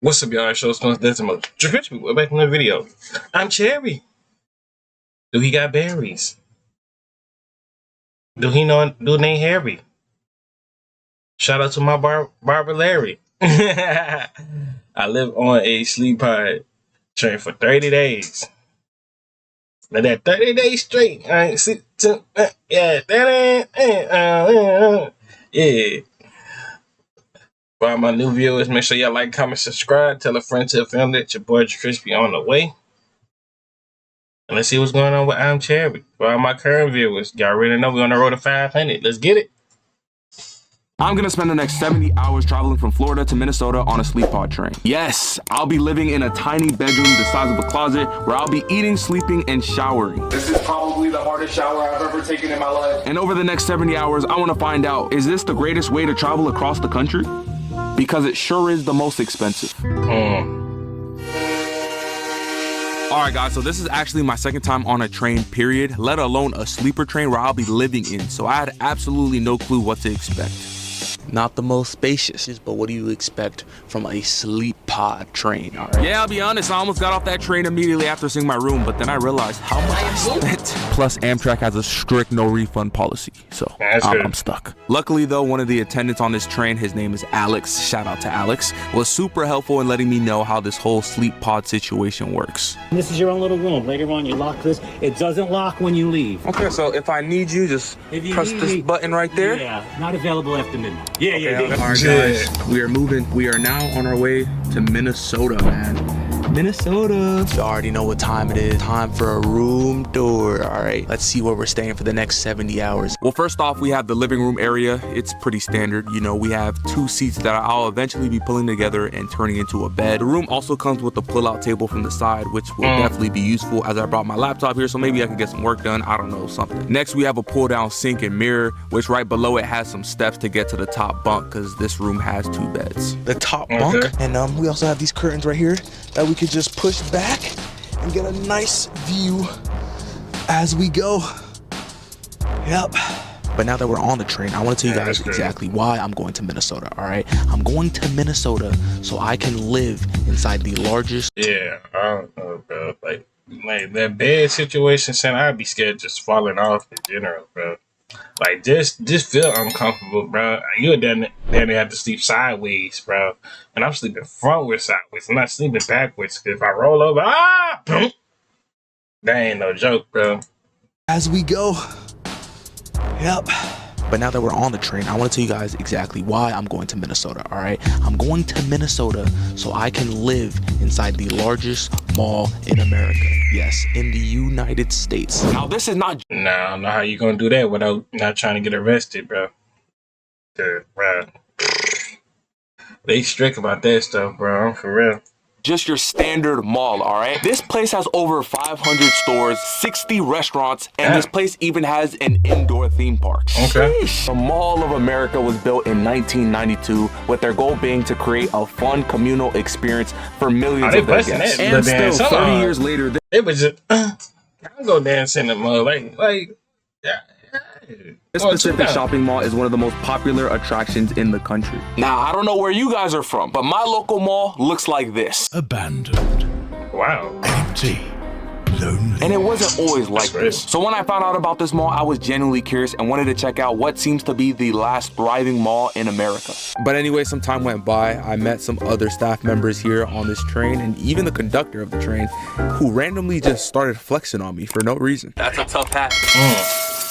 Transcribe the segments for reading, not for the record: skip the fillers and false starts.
What's up, y'all? Show Stones Decimals. We're back in the video. I'm Cherry. Do he got berries? Do he know? Do name Harry? Shout out to my barber Larry. I live on a sleep pod train for 30 days. Now that 30 days straight. All right, yeah, yeah. For all my new viewers, make sure y'all like, comment, subscribe. Tell a friend, tell a family that your boy Crispy on the way. And let's see what's going on with I'm Cherry. For all my current viewers, y'all already know we're on the road to 500. Let's get it. I'm gonna spend the next 70 hours traveling from Florida to Minnesota on a sleep pod train. Yes, I'll be living in a tiny bedroom the size of a closet where I'll be eating, sleeping, and showering. This is probably the hardest shower I've ever taken in my life. And over the next 70 hours, I wanna find out, is this the greatest way to travel across the country? Because it sure is the most expensive. All right, guys, so this is actually my second time on a train, period, let alone a sleeper train where I'll be living in. So I had absolutely no clue what to expect. Not the most spacious, but what do you expect from a sleep pod train? All right. Yeah, I'll be honest, I almost got off that train immediately after seeing my room, but then I realized how much I spent. Plus, Amtrak has a strict no refund policy, so I'm stuck. Luckily, though, one of the attendants on this train, his name is Alex, shout out to Alex, was super helpful in letting me know how this whole sleep pod situation works. This is your own little room. Later on, you lock this. It doesn't lock when you leave. Okay, so if I need you, just press this button right there? Yeah, not available after midnight. Yeah, okay, yeah. All right, guys, we are moving. We are now on our way to Minnesota, man. Minnesota. You already know what time it is. Time for a room tour. All right, let's see where we're staying for the next 70 hours. Well, first off, we have the living room area. It's pretty standard. You know, we have 2 seats that I'll eventually be pulling together and turning into a bed. The room also comes with a pull-out table from the side, which will definitely be useful as I brought my laptop here, so maybe I can get some work done. I don't know, something. Next, we have a pull-down sink and mirror, which right below it has some steps to get to the top bunk because this room has 2 beds. The top bunk, and we also have these curtains right here that we could just push back and get a nice view as we go. Yep. But now that we're on the train, I want to tell you guys exactly why I'm going to Minnesota, all right? I'm going to Minnesota so I can live inside the largest... Yeah, I don't know, bro. Like that bed situation, son, I'd be scared just falling off in general, bro. Like, just feel uncomfortable, bro. You then have to sleep sideways, bro. And I'm sleeping frontward sideways. I'm not sleeping backwards. If I roll over, boom. That ain't no joke, bro. As we go. Yep. But now that we're on the train, I want to tell you guys exactly why I'm going to Minnesota, all right? I'm going to Minnesota so I can live inside the largest mall in America. Yes, in the United States. Now, this is not... Nah, I don't know how you gonna do that without not trying to get arrested, bro. Bro. They strict about that stuff, bro, for real. Just your standard mall, all right? This place has over 500 stores, 60 restaurants, and this place even has an indoor theme park. Okay. Sheesh. The Mall of America was built in 1992 with their goal being to create a fun communal experience for millions of their guests. And still, 30 years later, it was just, I'm go dance in the mall, like, yeah. This specific shopping mall is one of the most popular attractions in the country. Now, I don't know where you guys are from, but my local mall looks like this. Abandoned. Wow. Empty. Lonely. And it wasn't always like this. So when I found out about this mall, I was genuinely curious and wanted to check out what seems to be the last thriving mall in America. But anyway, some time went by. I met some other staff members here on this train and even the conductor of the train who randomly just started flexing on me for no reason. That's a tough hat.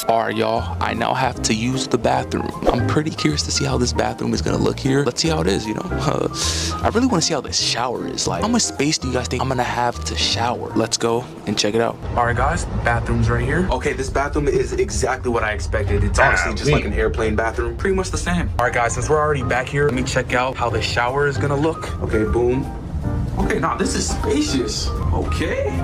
All right, y'all, I now have to use the bathroom. I'm pretty curious to see how this bathroom is gonna look here. Let's see how it is, you know? I really wanna see how this shower is like. How much space do you guys think I'm gonna have to shower? Let's go and check it out. All right, guys, bathroom's right here. Okay, this bathroom is exactly what I expected. It's honestly just like an airplane bathroom. Pretty much the same. All right, guys, since we're already back here, let me check out how the shower is gonna look. Okay, boom. Okay, now this is spacious. Okay.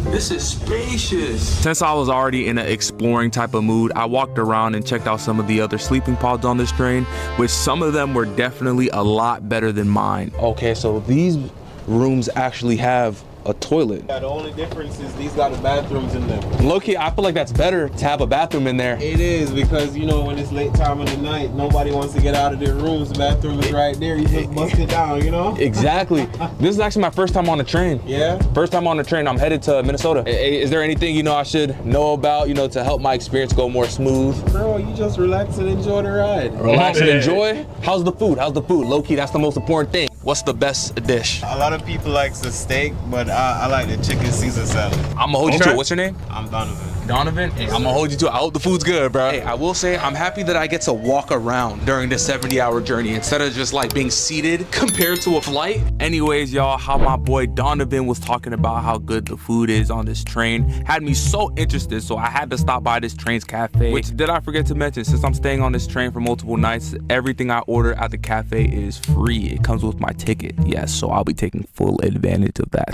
This is spacious. Since I was already in an exploring type of mood, I walked around and checked out some of the other sleeping pods on this train, which some of them were definitely a lot better than mine. Okay, so these rooms actually have a toilet. Yeah, the only difference is these got the bathrooms in them. Low-key, I feel like that's better to have a bathroom in there. It is, because you know when it's late time of the night, nobody wants to get out of their rooms. The bathroom is right there. You just bust it down, you know? Exactly. This is actually my first time on a train. Yeah? First time on a train. I'm headed to Minnesota. Is there anything, you know, I should know about, you know, to help my experience go more smooth? Bro, you just relax and enjoy the ride. Relax and enjoy. How's the food? How's the food? Low-key, that's the most important thing. What's the best dish? A lot of people like the steak, but I like the chicken Caesar salad. I'm gonna hold you to it. What's your name? I'm Donovan. Donovan? Hey, I'm gonna hold you to it. I hope the food's good, bro. Hey, I will say I'm happy that I get to walk around during this 70-hour journey instead of just like being seated compared to a flight. Anyways, y'all, how my boy Donovan was talking about how good the food is on this train had me so interested, so I had to stop by this train's cafe. Which, did I forget to mention, since I'm staying on this train for multiple nights, everything I order at the cafe is free. It comes with my ticket. Yes, so I'll be taking full advantage of that.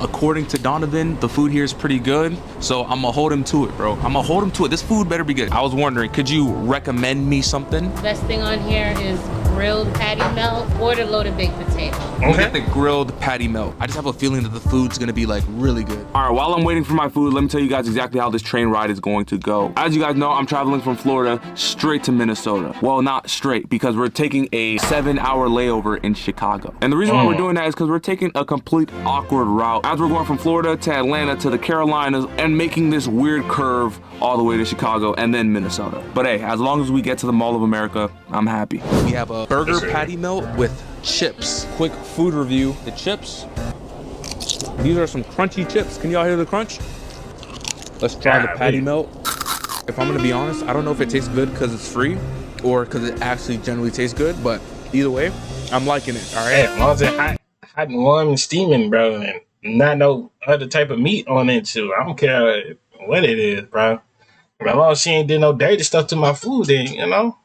According to Donovan, the food here is pretty good, so I'm gonna hold him to it, bro. I'm gonna hold him to it. This food better be good. I was wondering, could you recommend me something? Best thing on here is grilled patty melt or the loaded baked potato. I'm gonna get the grilled patty melt. I just have a feeling that the food's gonna be like really good. All right, while I'm waiting for my food, let me tell you guys exactly how this train ride is going to go. As you guys know, I'm traveling from Florida straight to Minnesota. Well, not straight, because we're taking a 7-hour layover in Chicago. And the reason why we're doing that is because we're taking a complete awkward route. As we're going from Florida to Atlanta to the Carolinas and making this weird curve all the way to Chicago and then Minnesota. But hey, as long as we get to the Mall of America, I'm happy. We have a burger patty melt with chips. Quick food review. The chips, these are some crunchy chips. Can y'all hear the crunch? Let's try the patty melt. If I'm gonna be honest, I don't know if it tastes good because it's free or because it actually generally tastes good, but either way, I'm liking it, all right? Hey, as long as it's hot and warm and steaming, bro, and not no other type of meat on it too. I don't care what it is, bro. As long as she ain't did no dirty stuff to my food, then, you know,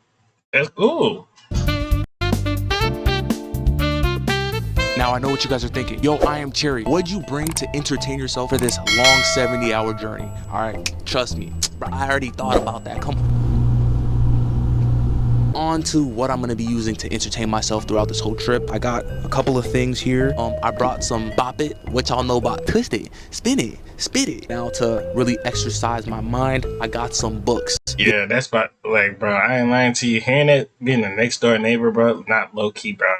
that's cool. Now I know what you guys are thinking. Yo, I am Cherry. What'd you bring to entertain yourself for this long 70-hour journey? All right, trust me, bro, I already thought about that. Come on to what I'm gonna be using to entertain myself throughout this whole trip. I got a couple of things here. I brought some Bop It, which y'all know about. Twist it, spin it, spit it. Now to really exercise my mind, I got some books. Yeah, that's about, like, bro, I ain't lying to you. Hearing it, being the next door neighbor, bro, not low key, bro,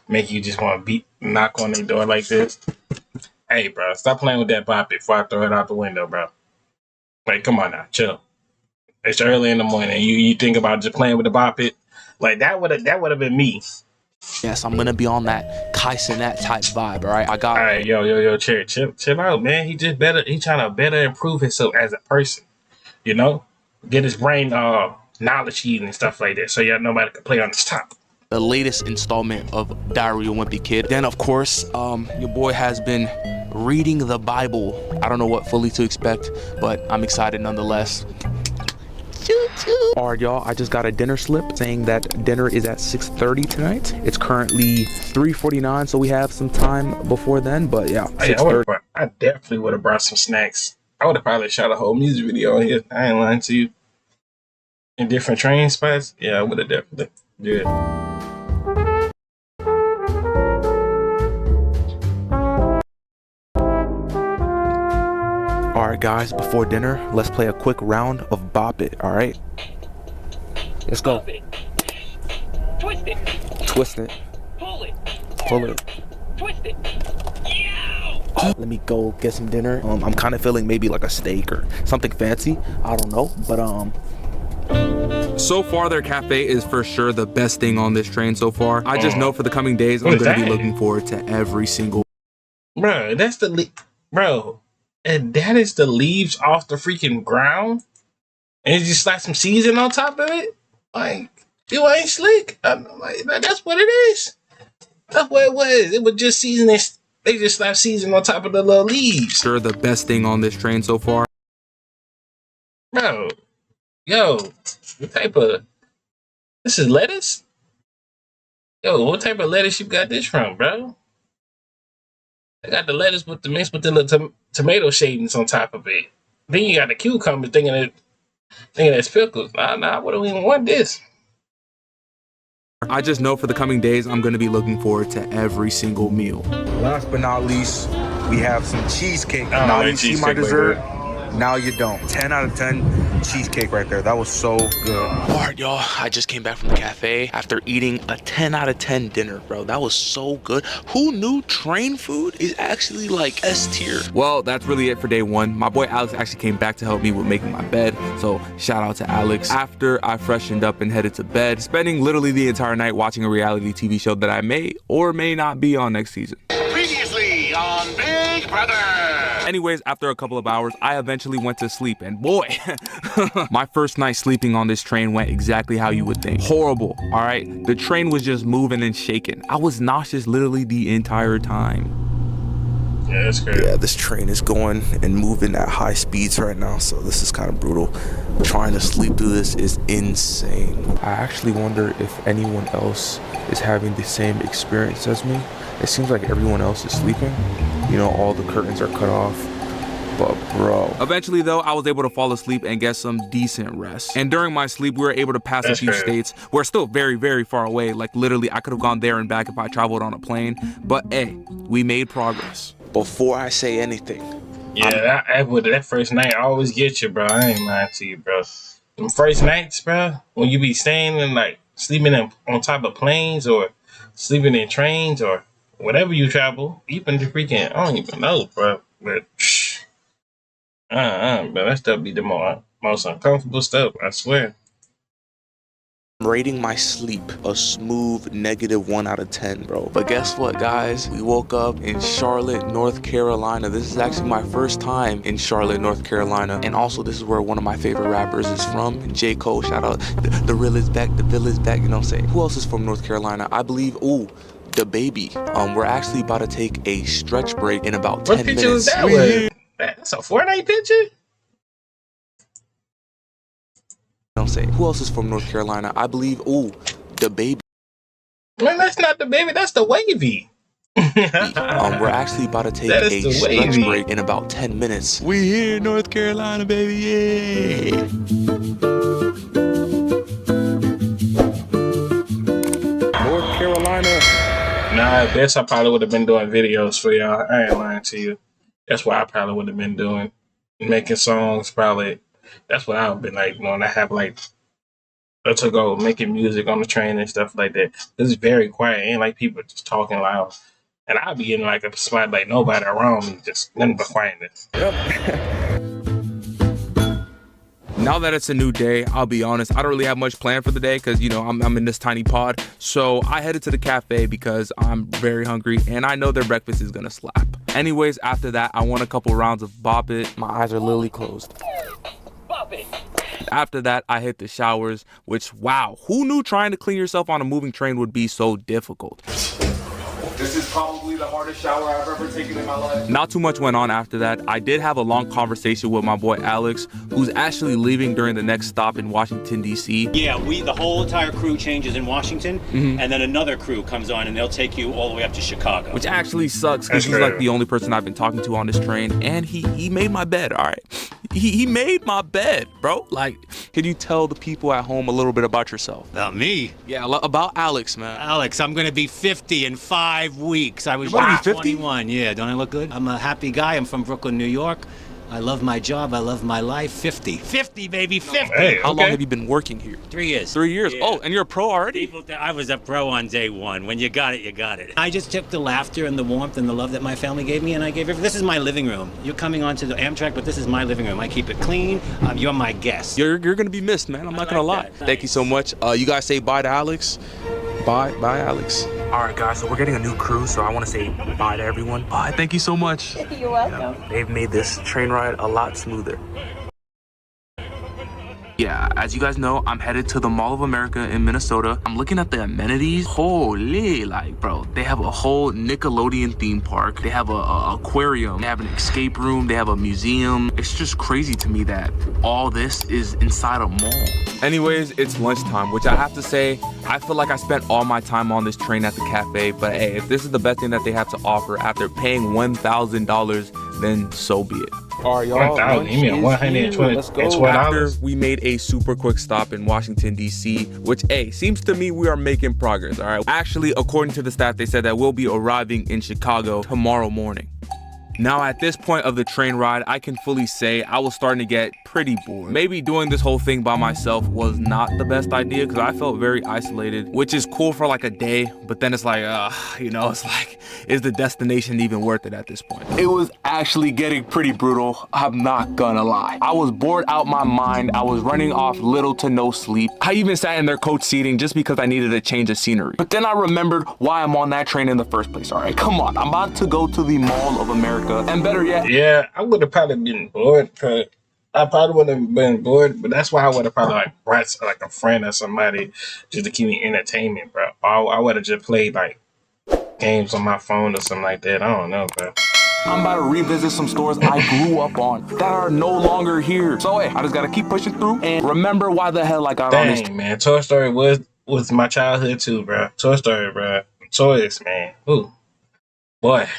make you just want to knock on their door like this. Hey, bro, stop playing with that Bop It before I throw it out the window, bro. Like, come on now, chill. It's early in the morning. You think about just playing with the Bop It. Like, that would have been me. Yes, I'm gonna be on that Kai Cenat type vibe, all right? I got. All right, yo, Cherry, chill out, man. He trying to better improve himself as a person, you know? Get his brain knowledge eating and stuff like that, so yeah, nobody can play on his top. The latest installment of Diary of a Wimpy Kid. Then, of course, your boy has been reading the Bible. I don't know what fully to expect, but I'm excited nonetheless. All right, y'all, I just got a dinner slip saying that dinner is at 6:30 tonight. It's currently 3:49, so we have some time before then, but yeah, 6:30. I definitely would have brought some snacks. I would have probably shot a whole music video on here. I ain't lying to you. In different train spots, yeah, I would have definitely. Yeah. All right, guys, before dinner, let's play a quick round of Bop It, all right? Let's go. Twist it. Twist it. Pull it. Pull it. Twist it. Let me go get some dinner. I'm kind of feeling maybe like a steak or something fancy. I don't know, but so far, their cafe is for sure the best thing on this train so far. I just know for the coming days, I'm going to be looking forward to every single. Bro, that's the bro. And that is the leaves off the freaking ground, and you just slap some seasoning on top of it. Like, you ain't slick. Like, that's what it is. That's what it was. It was just seasoning. They just slapped seasoning on top of the little leaves. Sure, the best thing on this train so far. Bro, yo, what type of? This is lettuce. Yo, what type of lettuce you got this from, bro? I got the lettuce with the mix with the little tomato shavings on top of it. Then you got the cucumber thinking it's pickles. Nah, I wouldn't even want this. I just know for the coming days, I'm going to be looking forward to every single meal. Last but not least, We have some cheesecake. I don't Now like you see my cheesecake like dessert. that. Now you don't. 10 out of 10 cheesecake right there. That was so good. All right, y'all. I just came back from the cafe after eating a 10 out of 10 dinner, bro. That was so good. Who knew train food is actually like S tier? Well, that's really it for day one. My boy Alex actually came back to help me with making my bed. So shout out to Alex. After I freshened up and headed to bed, spending literally the entire night watching a reality TV show that I may or may not be on next season. Previously on Big Brother. Anyways, after a couple of hours, I eventually went to sleep, and boy, my first night sleeping on this train went exactly how you would think. Horrible, all right? The train was just moving and shaking. I was nauseous literally the entire time. Yeah, that's great. Yeah, this train is going and moving at high speeds right now, so this is kind of brutal. Trying to sleep through this is insane. I actually wonder if anyone else is having the same experience as me. It seems like everyone else is sleeping. You know, all the curtains are cut off. But bro. Eventually though, I was able to fall asleep and get some decent rest. And during my sleep, we were able to pass a few states. We're still very, very far away. Like literally, I could have gone there and back if I traveled on a plane. But hey, we made progress. Before I say anything. Yeah, that first night always get you, bro. I ain't lying to you, bro. Them first nights, bro, when you be staying and like sleeping on top of planes or sleeping in trains or whatever you travel, even the freaking, I don't even know, bro. But, bro, that stuff be the most uncomfortable stuff, I swear. Rating my sleep a smooth -1 out of 10, bro. But guess what, guys? We woke up in Charlotte, North Carolina. This is actually my first time in Charlotte, North Carolina. And also, this is where one of my favorite rappers is from. J. Cole, shout out. The real is back, the Bill is back, you know what I'm saying? Who else is from North Carolina? I believe, the baby. We're actually about to take a stretch break in about 10 minutes. What picture was that with? That's a Fortnite picture? You know what I'm saying? Who else is from North Carolina? I believe, the baby. Man, that's not the baby, that's the wavy. We're actually about to take a stretch break in about 10 minutes. We here in North Carolina, baby, yeah! North Carolina. Nah, I guess I probably would have been doing videos for y'all. I ain't lying to you. That's what I probably would have been doing. Making songs, probably. That's what I've been like, when I have like, to go making music on the train and stuff like that. It's very quiet. Ain't like people just talking loud. And I'll be in like a spot like nobody around me, just nothing but quietness. Yep. Now that it's a new day, I'll be honest, I don't really have much planned for the day because, you know, I'm in this tiny pod. So I headed to the cafe because I'm very hungry and I know their breakfast is gonna slap. Anyways, after that, I want a couple rounds of Bop It. My eyes are literally closed. Bop It. After that, I hit the showers, which, wow, who knew trying to clean yourself on a moving train would be so difficult? This is probably the hardest shower I've ever taken in my life. Not too much went on after that. I did have a long conversation with my boy Alex, who's actually leaving during the next stop in Washington, D.C. Yeah, the whole entire crew changes in Washington, and then another crew comes on and they'll take you all the way up to Chicago. Which actually sucks because he's like the only person I've been talking to on this train, and he made my bed, all right? He made my bed, bro. Like, can you tell the people at home a little bit about yourself? About me? Yeah, about Alex, man. Alex, I'm gonna be 50 in 5 weeks. I was You're just 50? 21. Yeah, don't I look good? I'm a happy guy. I'm from Brooklyn, New York. I love my job. I love my life. 50. 50, baby, 50. Hey, How long have you been working here? 3 years. 3 years. Yeah. Oh, and you're a pro already? I was a pro on day one. When you got it, you got it. I just took the laughter and the warmth and the love that my family gave me, and I gave it. This is my living room. You're coming onto the Amtrak, but this is my living room. I keep it clean. You're my guest. You're gonna be missed, man. I'm not gonna lie. That. Thank you so much. You guys say bye to Alex. Bye, Alex. All right, guys. So we're getting a new crew, so I want to say bye to everyone. Bye. Thank you so much. You're welcome. They've made this train ride a lot smoother. Yeah, as you guys know, I'm headed to the Mall of America in Minnesota. I'm looking at the amenities. Holy, like, bro, they have a whole Nickelodeon theme park. They have a aquarium. They have an escape room. They have a museum. It's just crazy to me that all this is inside a mall. Anyways, it's lunchtime, which I have to say, I feel like I spent all my time on this train at the cafe. But hey, if this is the best thing that they have to offer after paying $1,000, then so be it. All right, y'all. 1,000. You mean 120? Let's go. After we made a super quick stop in Washington, D.C., which, hey, seems to me we are making progress, all right? Actually, according to the staff, they said that we'll be arriving in Chicago tomorrow morning. Now at this point of the train ride, I can fully say I was starting to get pretty bored. Maybe doing this whole thing by myself was not the best idea because I felt very isolated, which is cool for like a day, but then it's like, you know, it's like, is the destination even worth it at this point? It was actually getting pretty brutal, I'm not gonna lie. I was bored out my mind, I was running off little to no sleep. I even sat in their coach seating just because I needed a change of scenery. But then I remembered why I'm on that train in the first place, all right? Come on, I'm about to go to the Mall of America. And better yet, Yeah, I would have probably been bored. I probably would have been bored, but that's why I would have probably like brought like a friend or somebody just to keep me entertainment, bro. I would have just played like games on my phone or something like that. I don't know, bro. I'm about to revisit some stores I grew up on that are no longer here. So hey, I just gotta keep pushing through and remember why the hell I got on this. Dang, man, Toy Story was my childhood too, bro. Toy Story, bro. Toys, man. Ooh, boy.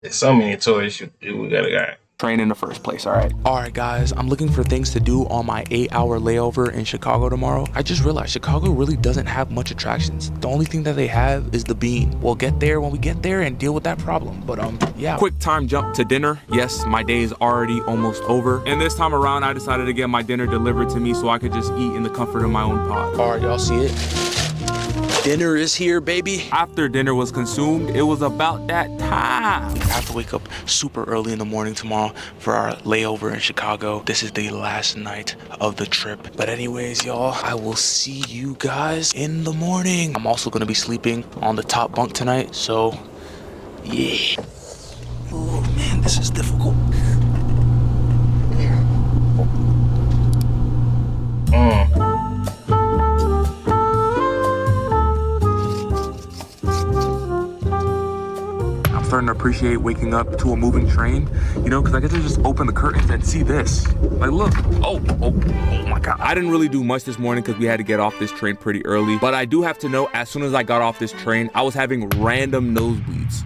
There's so many toys we gotta got. Train in the first place, all right guys, I'm looking for things to do on my 8-hour layover in Chicago tomorrow. I just realized Chicago really doesn't have much attractions. The only thing that they have is the Bean. We'll get there when we get there and deal with that problem, but yeah. Quick time jump to dinner. Yes, my day is already almost over, and this time around I decided to get my dinner delivered to me so I could just eat in the comfort of my own pod. All right, y'all see it? Dinner is here, baby. After dinner was consumed, it was about that time. I have to wake up super early in the morning tomorrow for our layover in Chicago. This is the last night of the trip. But anyways, y'all, I will see you guys in the morning. I'm also gonna be sleeping on the top bunk tonight, so yeah. Oh man, this is difficult. Starting to appreciate waking up to a moving train, you know, because I get to just open the curtains and see this. Like, look, oh my God. I didn't really do much this morning because we had to get off this train pretty early, but I do have to know, as soon as I got off this train, I was having random nosebleeds.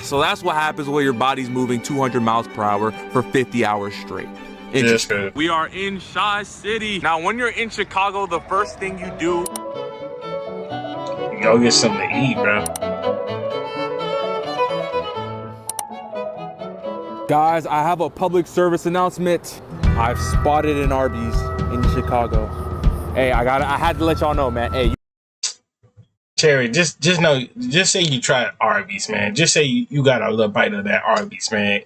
So that's what happens when your body's moving 200 miles per hour for 50 hours straight. Interesting. Yes, we are in Chi City. Now, when you're in Chicago, the first thing you do, go get something to eat, bro. Guys, I have a public service announcement. I've spotted an Arby's in Chicago. Hey, I had to let y'all know, man. Hey, Cherry, just say you tried Arby's, man. Just say you got a little bite of that Arby's, man.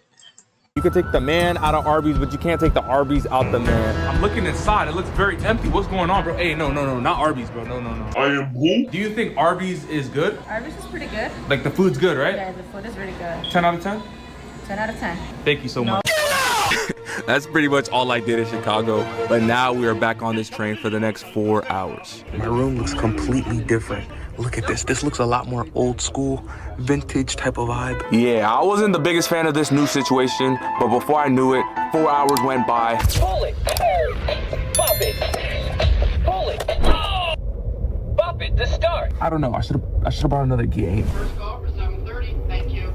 you can take the man out of Arby's, but you can't take the Arby's out the man. I'm looking inside, it looks very empty. What's going on, bro? Hey, no, not Arby's, bro, no. I am who? Do you think Arby's is good? Arby's is pretty good. Like the food's good, right? Yeah, the food is really good. 10 out of 10? 10 out of 10. Thank you so much. That's pretty much all I did in Chicago, but now we are back on this train for the next 4 hours. My room looks completely different. Look at this. This looks a lot more old school, vintage type of vibe. Yeah, I wasn't the biggest fan of this new situation, but before I knew it, 4 hours went by. Pull it. Bop it. Pull it. Bop it to start. I don't know. I should have brought another game. First call for 7:30. Thank you.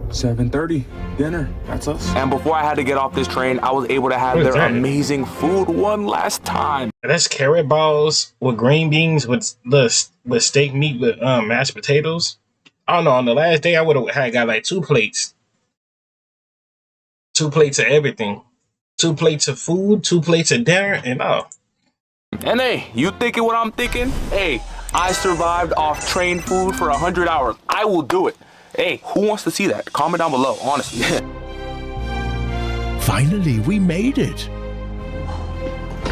7:30, dinner. That's us. And before I had to get off this train, I was able to have their amazing food one last time. That's carrot balls with green beans with steak meat with mashed potatoes. I don't know. On the last day, I would have got like 2 plates. 2 plates of everything. 2 plates of food, 2 plates of dinner, and all. And hey, you thinking what I'm thinking? Hey, I survived off train food for 100 hours. I will do it. Hey, who wants to see that? Comment down below, honestly. Finally, we made it.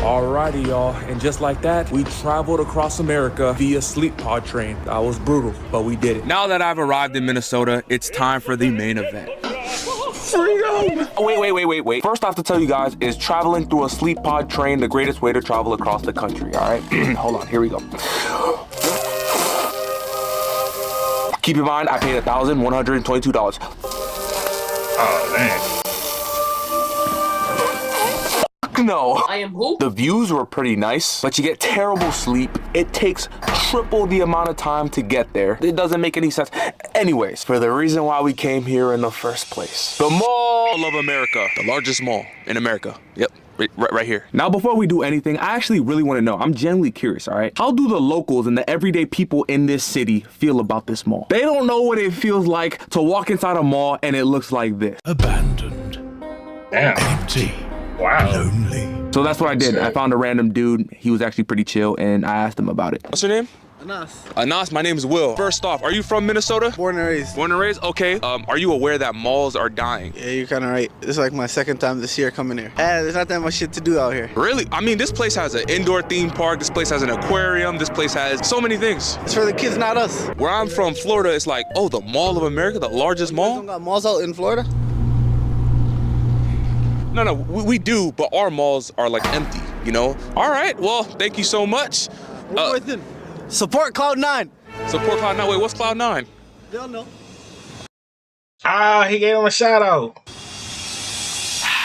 Alrighty, y'all, and just like that, we traveled across America via sleep pod train. That was brutal, but we did it. Now that I've arrived in Minnesota, it's time for the main event. Freedom! Oh, wait. First I have to tell you guys, is traveling through a sleep pod train the greatest way to travel across the country, all right? Hold on, here we go. Keep in mind, I paid $1,122. Oh, man. No. I am who? The views were pretty nice, but you get terrible sleep. It takes triple the amount of time to get there. It doesn't make any sense. Anyways, for the reason why we came here in the first place. The Mall of America. The largest mall in America. Yep. Right here. Now, before we do anything, I actually really want to know, I'm genuinely curious, all right? How do the locals and the everyday people in this city feel about this mall? They don't know what it feels like to walk inside a mall and it looks like this. Abandoned. Damn. Empty. Wow. Lonely. So that's what I did. I found a random dude. He was actually pretty chill and I asked him about it. What's your name? Anas. Anas, my name is Will. First off, are you from Minnesota? Born and raised. Born and raised? Okay. Are you aware that malls are dying? Yeah, you're kind of right. This is like my second time this year coming here. There's not that much shit to do out here. Really? I mean, this place has an indoor theme park. This place has an aquarium. This place has so many things. It's for the kids, not us. Where I'm from, Florida, it's like, oh, the Mall of America, the largest You mall? don't got malls out in Florida? No, we do, but our malls are like empty, you know? All right, well, thank you so much. Support Cloud9. Support Cloud9. Wait, what's Cloud9? They'll know. Ah, he gave him a shout out.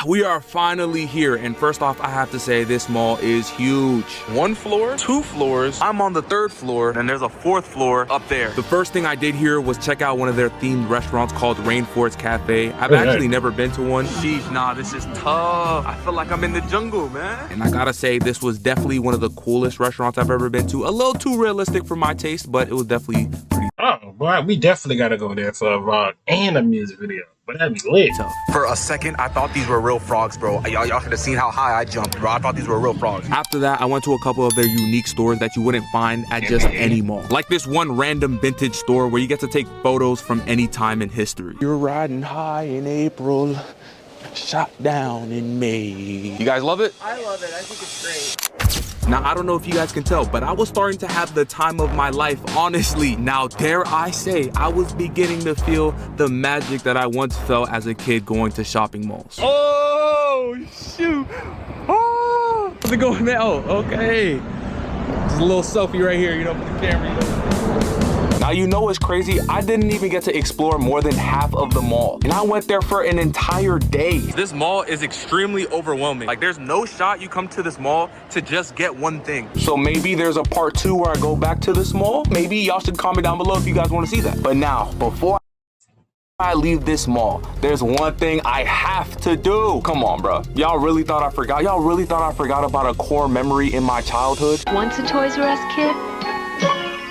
We are finally here, and first off, I have to say this mall is huge. 1 floor, 2 floors. I'm on the 3rd floor, and there's a 4th floor up there. The first thing I did here was check out one of their themed restaurants called Rainforest Cafe. I've actually never been to one. Sheesh, nah, this is tough. I feel like I'm in the jungle, man. And I gotta say, this was definitely one of the coolest restaurants I've ever been to. A little too realistic for my taste, but it was definitely pretty. Oh, boy, we definitely gotta go there for a vlog and a music video. But that'd be lit. For a second, I thought these were real frogs, bro. Y'all should have seen how high I jumped, bro. I thought these were real frogs. After that, I went to a couple of their unique stores that you wouldn't find at just any mall. Like this one random vintage store where you get to take photos from any time in history. You're riding high in April, shot down in May. You guys love it? I love it. I think it's great. Now, I don't know if you guys can tell, but I was starting to have the time of my life, honestly. Now, dare I say, I was beginning to feel the magic that I once felt as a kid going to shopping malls. Oh, shoot. Oh, how's it going, man? Oh, okay. Just a little selfie right here, you know, for the camera. Now, you know what's crazy? I didn't even get to explore more than half of the mall. And I went there for an entire day. This mall is extremely overwhelming. Like, there's no shot you come to this mall to just get one thing. So maybe there's a part 2 where I go back to this mall. Maybe y'all should comment down below if you guys want to see that. But now, before I leave this mall, there's one thing I have to do. Come on, bro. Y'all really thought I forgot? Y'all really thought I forgot about a core memory in my childhood? Once a Toys R Us kid,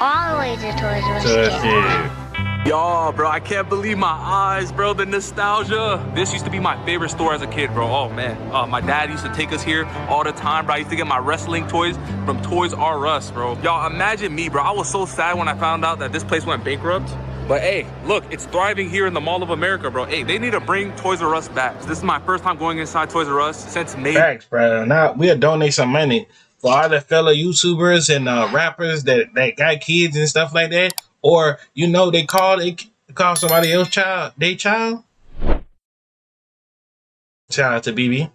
Always a Toys R Us kid. Y'all, bro, I can't believe my eyes, bro. The nostalgia. This used to be my favorite store as a kid, bro. Oh, man. My dad used to take us here all the time, bro. I used to get my wrestling toys from Toys R Us, bro. Y'all, imagine me, bro. I was so sad when I found out that this place went bankrupt. But hey, look, it's thriving here in the Mall of America, bro. Hey, they need to bring Toys R Us back. This is my first time going inside Toys R Us since May. Thanks, bro. Now we'll donate some money for all the fellow YouTubers and rappers that got kids and stuff like that. Or, you know, they call somebody else child, they child. Shout out to BB.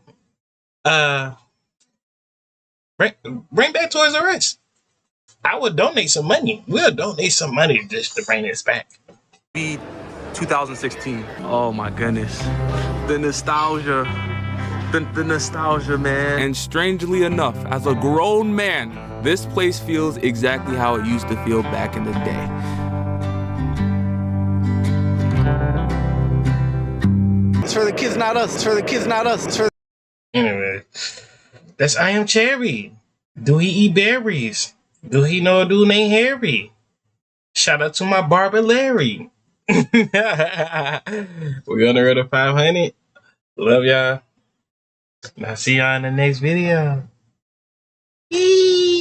Bring back Toys R Us. I would donate some money. We'll donate some money just to bring this back. 2016. Oh my goodness. The nostalgia. The nostalgia, man. And strangely enough, as a grown man, this place feels exactly how it used to feel back in the day. It's for the kids, not us. It's for the kids, not us. It's for Anyway, that's I Am Cherry. Do he eat berries? Do he know a dude named Harry? Shout out to my barber Larry. We're on the road to 500. Love y'all. And I'll see y'all in the next video. Eee.